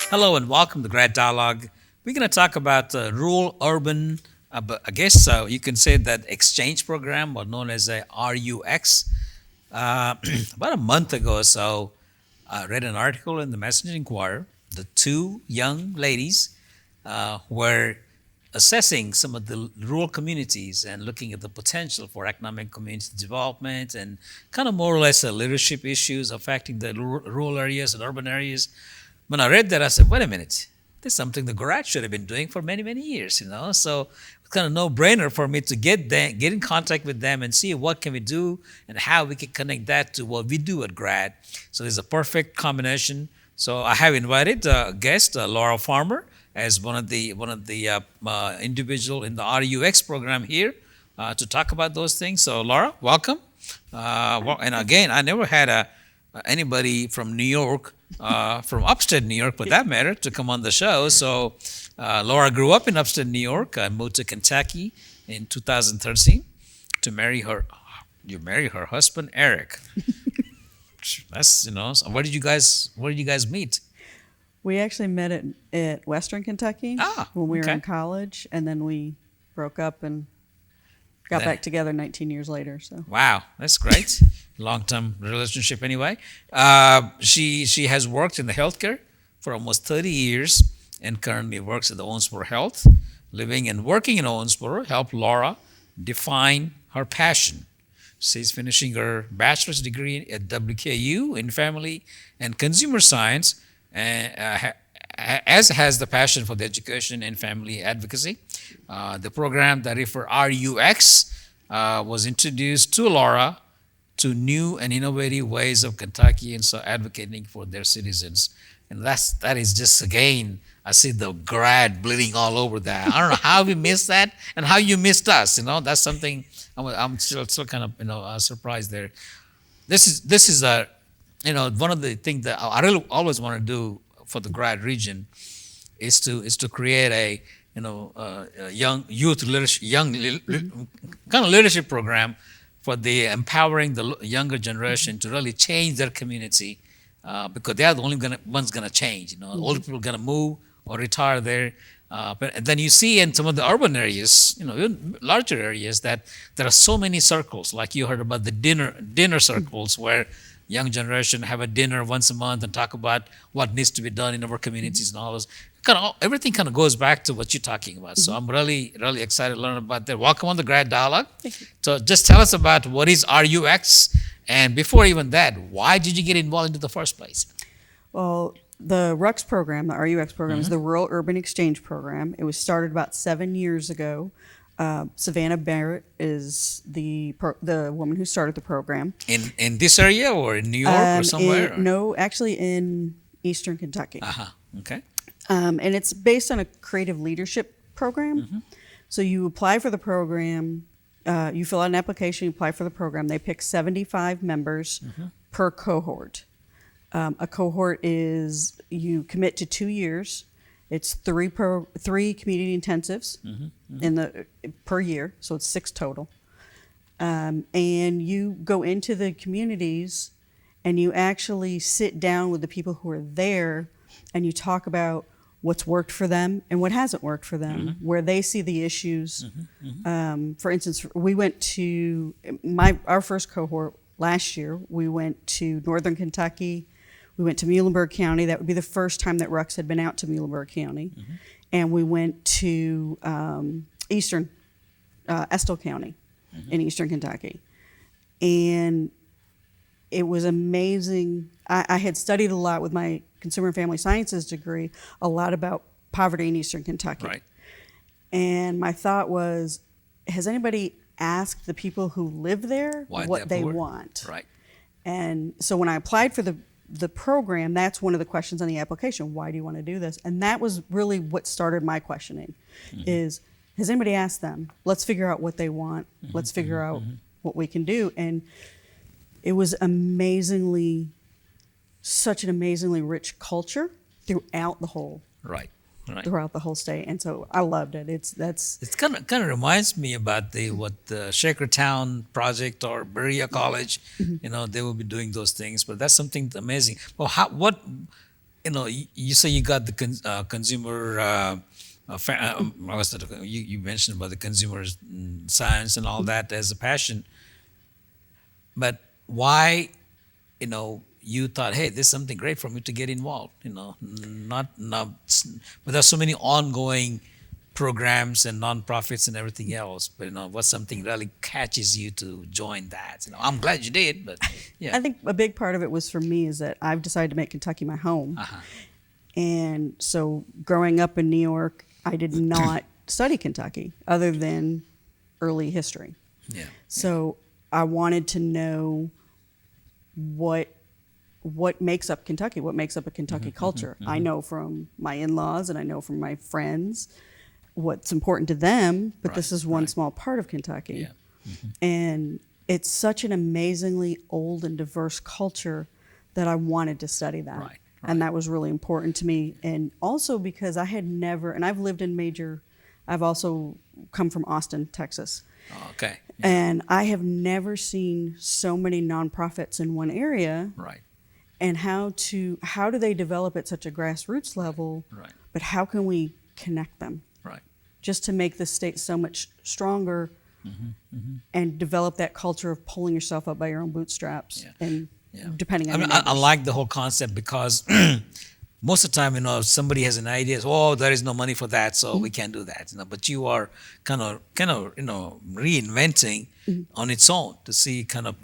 Hello and welcome to Grad Dialogue. We're going to talk about rural urban, but I guess you can say that exchange program, or known as a RUX. Uh, about a month ago or so, I read an article in the Messenger Inquirer. The two young ladies were assessing some of the rural communities and looking at the potential for economic community development and kind of more or less leadership issues affecting the rural areas and urban areas. When I read that, I said, wait a minute, this is something the garage should have been doing for many, many years, you know? So it's kind of no-brainer for me to get in contact with them and see what can we do and how we can connect that to what we do at GRADD. So there's a perfect combination. So I have invited a guest, Laura Farmer, as one of the individual in the RUX program here to talk about those things. So Laura, welcome. And again, I never had anybody from New York, from upstate New York, for that matter, to come on the show. So Laura grew up in upstate New York. I moved to Kentucky in 2013 to marry her. You marry her husband, Eric. That's So where did you guys meet? We actually met at Western Kentucky when we were okay. in college, and then we broke up and got Then- back together 19 years later. So Wow, that's great. Long-term relationship anyway. She has worked in the healthcare for almost 30 years and currently works at the Owensboro Health. Living and working in Owensboro helped Laura define her passion. She's finishing her bachelor's degree at WKU in family and consumer science, as has the passion for the education and family advocacy. The program that is for RUX was introduced to Laura to new and innovative ways of Kentuckians advocating for their citizens. And that is just, again, I see the grad bleeding all over that. I don't know how we missed that and how you missed us. That's something I'm still kind of surprised there. This is one of the things that I really always want to do for the grad region is to create a young youth leadership, kind of leadership program for the empowering the younger generation to really change their community, because they are the only ones going to change. Older people are going to move or retire there. But then you see in some of the urban areas, even larger areas, that there are so many circles. Like you heard about the dinner circles, where young generation have a dinner once a month and talk about what needs to be done in our communities and all those. Everything kind of goes back to what you're talking about. So I'm really, really excited to learn about that. Welcome on the Grad Dialogue. So just tell us about what is RUX, and before even that, why did you get involved into the first place? well, the RUX program, the RUX program, is the Rural Urban Exchange Program. It was started about 7 years ago. Savannah Barrett is the woman who started the program. In this area or in New York or somewhere? No, actually in Eastern Kentucky. Okay. And it's based on a creative leadership program. So you apply for the program, you fill out an application, you apply for the program. They pick 75 members per cohort. A cohort is, you commit to 2 years. It's three community intensives per year, so it's 6 total. And you go into the communities and you actually sit down with the people who are there and you talk about what's worked for them and what hasn't worked for them, where they see the issues. For instance, we went to our first cohort last year. We went to Northern Kentucky. We went to Muhlenberg County. That would be the first time that RUX had been out to Muhlenberg County. And we went to Eastern Estill County in Eastern Kentucky. And it was amazing. I had studied a lot with my consumer and family sciences degree, a lot about poverty in Eastern Kentucky. Right. And my thought was, has anybody asked the people who live there what they want? Right. And so when I applied for the program, that's one of the questions on the application. Why do you want to do this? And that was really what started my questioning is, has anybody asked them? Let's figure out what they want. Let's figure out what we can do. And it was such an amazingly rich culture throughout the whole Right. throughout the whole state. And so I loved it. It kind of reminds me about the Shakertown project or Berea College. They will be doing those things, but that's something amazing. Well, you say you got the consumer. What's that? You mentioned about the consumer science and all that as a passion, but why, you thought, hey, this is something great for me to get involved. Not, but there's so many ongoing programs and nonprofits and everything else. But what's something really catches you to join that? I'm glad you did, but yeah. I think a big part of it was for me is that I've decided to make Kentucky my home. Uh-huh. And so growing up in New York, I did not study Kentucky other than early history. Yeah. So I wanted to know what makes up Kentucky, what makes up a Kentucky culture. I know from my in-laws and I know from my friends what's important to them, but this is one small part of Kentucky. Yeah. And it's such an amazingly old and diverse culture that I wanted to study that. Right. And that was really important to me. And also because I had never, and I've lived in I've also come from Austin, Texas. Oh, okay. Yeah. And I have never seen so many nonprofits in one area. Right. And how do they develop at such a grassroots level? Right. But how can we connect them? Right. Just to make the state so much stronger and develop that culture of pulling yourself up by your own bootstraps. Yeah. And Yeah. depending on I your mean, I neighbors. like the whole concept because most of the time, if somebody has an idea, oh, there is no money for that, so we can't do that. But you are kind of, reinventing on its own to see kind of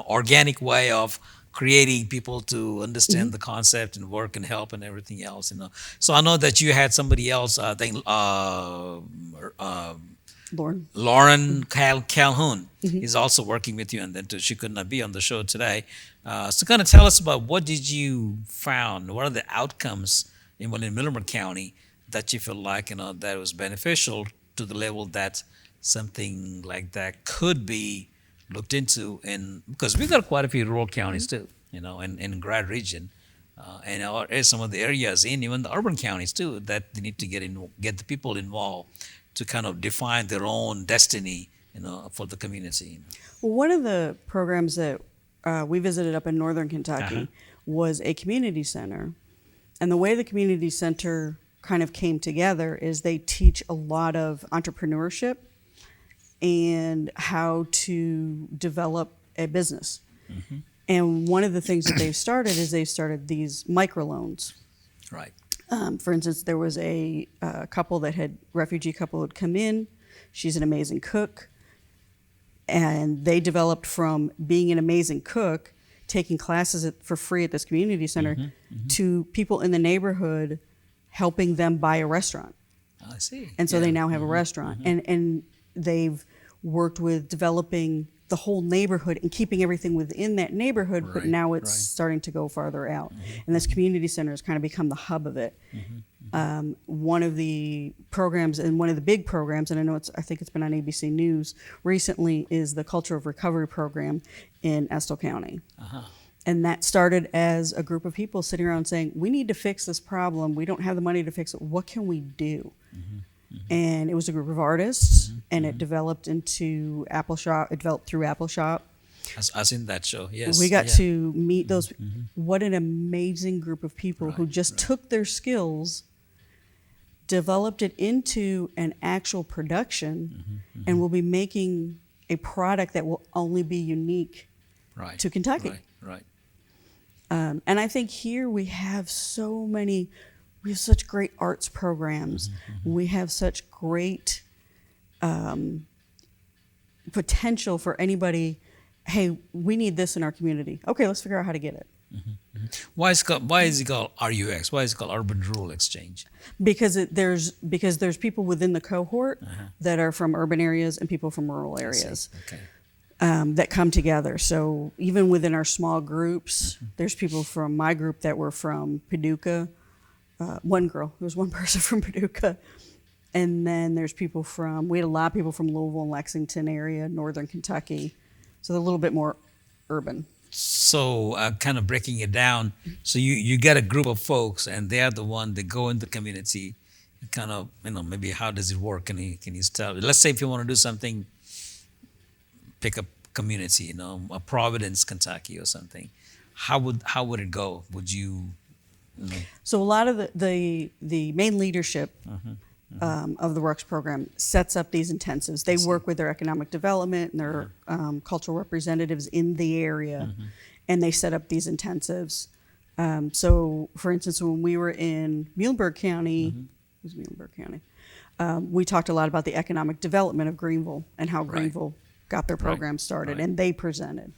organic way of creating people to understand the concept and work and help and everything else. So I know that you had somebody else. I think Lauren. Lauren Calhoun is also working with you, and then she could not be on the show today. So, kind of tell us about what did you found? What are the outcomes in Milliman County that you feel like that was beneficial to the level that something like that could be looked into? And because we've got quite a few rural counties too, in GRADD region, and some of the areas in even the urban counties too that they need to get the people involved to kind of define their own destiny, for the community. Well, one of the programs that we visited up in northern Kentucky Uh-huh. was a community center. And the way the community center kind of came together is they teach a lot of entrepreneurship and how to develop a business. And one of the things that they've started is they've started these microloans. Right. For instance, there was a refugee couple had come in. She's an amazing cook. And they developed from being an amazing cook, taking classes for free at this community center, to people in the neighborhood helping them buy a restaurant. I see. And so Yeah. they now have a restaurant. And they've worked with developing the whole neighborhood and keeping everything within that neighborhood, but Right, now it's right. starting to go farther out. And this community center has kind of become the hub of it. One of the programs, and one of the big programs, and I think it's been on ABC News recently, is the Culture of Recovery program in Estill County. And that started as a group of people sitting around saying, we need to fix this problem. We don't have the money to fix it. What can we do? And it was a group of artists, and it developed into Apple Shop. It developed through Apple Shop. I seen that show. Yes. We got yeah. to meet those. What an amazing group of people who just took their skills, developed it into an actual production, and will be making a product that will only be unique right. to Kentucky. Right. And I think here we have such great arts programs. We have such great potential for anybody. Hey, we need this in our community. Okay, let's figure out how to get it. Why is it called RUX? Why is it called Urban Rural Exchange? Because there's people within the cohort that are from urban areas and people from rural areas. Okay. That come together. So even within our small groups, there's people from my group that were from Paducah. There was one person from Paducah. And then we had a lot of people from Louisville and Lexington area, northern Kentucky. So they're a little bit more urban. So kind of breaking it down. So you get a group of folks, and they are the one that go in the community. Kind of, maybe how does it work? Can you tell? Let's say if you want to do something, pick a community, a Providence, Kentucky, or something. How would it go? So a lot of the main leadership of the Works program sets up these intensives. They work with their economic development and their cultural representatives in the area, and they set up these intensives. So, for instance, when we were in Muhlenberg County, it was Muhlenberg County, we talked a lot about the economic development of Greenville and how Greenville got their program started, and they presented.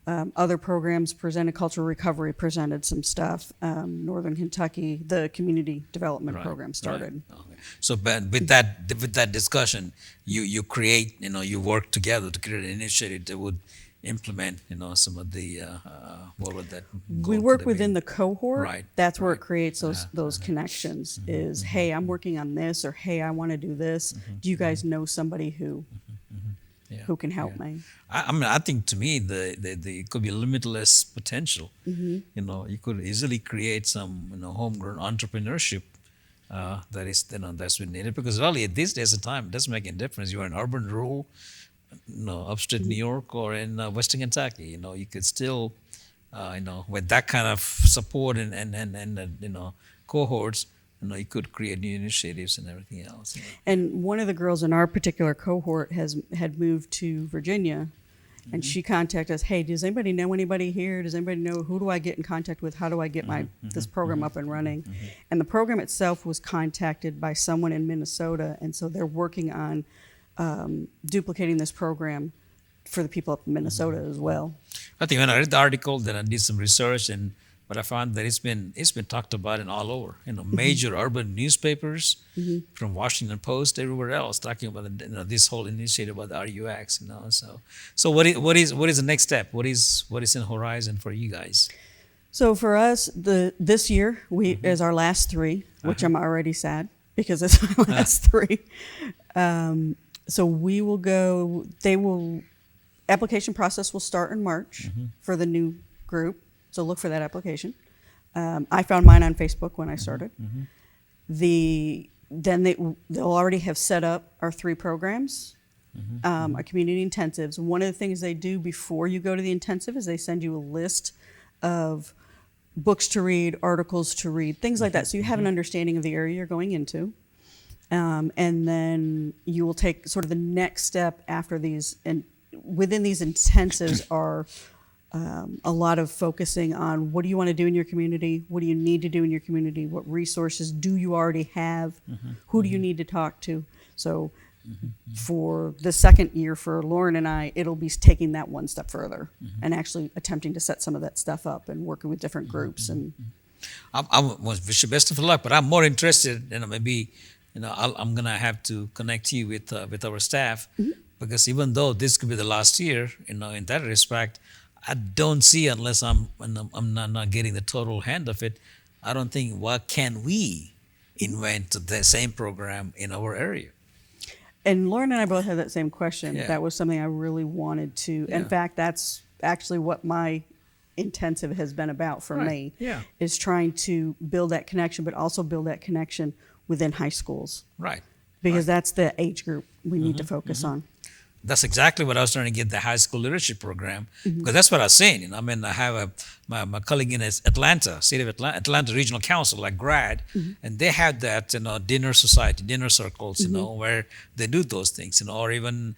Other programs presented, Cultural Recovery presented some stuff. Northern Kentucky, the Community Development Program started. Okay. So, but with that discussion, you create, you work together to create an initiative that would implement, some of the what would that? We goal work could within be? the cohort. Right, That's where it right. creates those connections. Is hey, I'm working on this, or hey, I want to do this. Do you guys know somebody who Yeah, can help yeah. me? I mean, I think to me, the it could be limitless potential. You could easily create some, homegrown entrepreneurship that is, that's been needed because really at these days of time, it doesn't make any difference. You're in urban, rural, upstate New York or in Western Kentucky. You could still, with that kind of support and cohorts, you could create new initiatives and everything else. And one of the girls in our particular cohort had moved to Virginia, and she contacted us. Hey, does anybody know anybody here? Does anybody know who do I get in contact with? How do I get this program up and running? And the program itself was contacted by someone in Minnesota, and so they're working on duplicating this program for the people up in Minnesota as well. I think when I read the article, then I did some research, but I found that it's been talked about in all over. Major urban newspapers, from Washington Post, everywhere else, talking about this whole initiative about the RUX. So what is the next step? What is in horizon for you guys? So for us, this year is our last three, which I'm already sad because it's my last three. So we will go. Application process will start in March for the new group. So look for that application. I found mine on Facebook when I started. They'll already have set up our three programs, our community intensives. One of the things they do before you go to the intensive is they send you a list of books to read, articles to read, things like that. So you have an understanding of the area you're going into. And then you will take sort of the next step after these. And within these intensives are a lot of focusing on what do you want to do in your community? What do you need to do in your community? What resources do you already have? Who do you need to talk to? So for the second year for Lauren and I, it'll be taking that one step further and actually attempting to set some of that stuff up and working with different groups. And I wish you best of luck, but I'm more interested, maybe, I'm going to have to connect you with our staff because even though this could be the last year, in that respect, I don't see unless I'm not getting the total hand of it. I don't think what can we invent the same program in our area. And Lauren and I both had that same question. Yeah. That was something I really wanted to. In Yeah. fact, that's actually what my intensive has been about for me. Yeah. Is trying to build that connection, but also build that connection within high schools Right. because that's the age group we need to focus on. That's exactly what I was trying to get the high school leadership program because that's what I was saying. I have my colleague in Atlanta, City of Atlanta Regional Council, like GRADD, and they have that dinner society, dinner circles, where they do those things, or even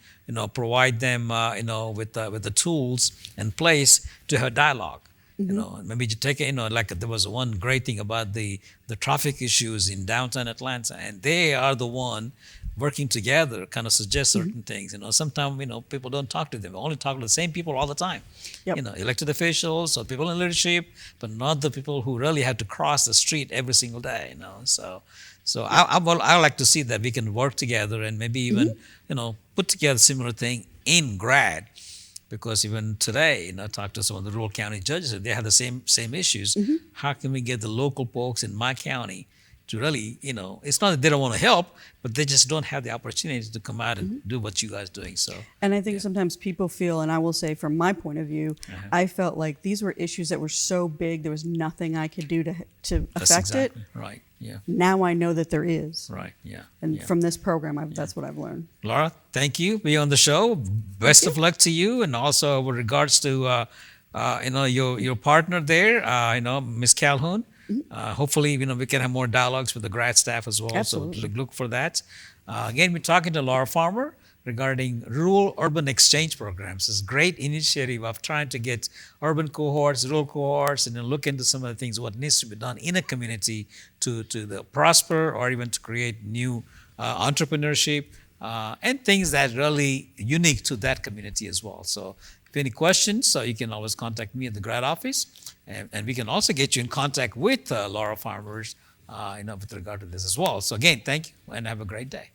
provide them with the tools in place to have dialogue. Maybe you take it, like there was one great thing about the traffic issues in downtown Atlanta, and they are the one working together, kind of suggest certain things. Sometimes people don't talk to them. They only talk to the same people all the time. Yep. Elected officials or people in leadership, but not the people who really have to cross the street every single day. So I like to see that we can work together and maybe even put together similar thing in GRADD. Because even today, I talked to some of the rural county judges, they have the same issues. How can we get the local folks in my county to really, it's not that they don't want to help, but they just don't have the opportunity to come out and do what you guys are doing. So, And I think sometimes people feel, and I will say from my point of view, I felt like these were issues that were so big, there was nothing I could do to that's affect exactly it. right. Yeah. Now I know that there is. Right. Yeah. And yeah. from this program, that's what I've learned. Laura, thank you. Be on the show. Best of luck to you, and also with regards to your partner there, Miss Calhoun. Hopefully, we can have more dialogues with the grad staff as well. So Absolutely. look for that. Again, we're talking to Laura Farmer regarding rural urban exchange programs. It's a great initiative of trying to get urban cohorts, rural cohorts, and then look into some of the things what needs to be done in a community to prosper or even to create new entrepreneurship and things that really unique to that community as well. So if any questions, so you can always contact me at the grad office, and we can also get you in contact with Laura Farmers, with regard to this as well. So again, thank you and have a great day.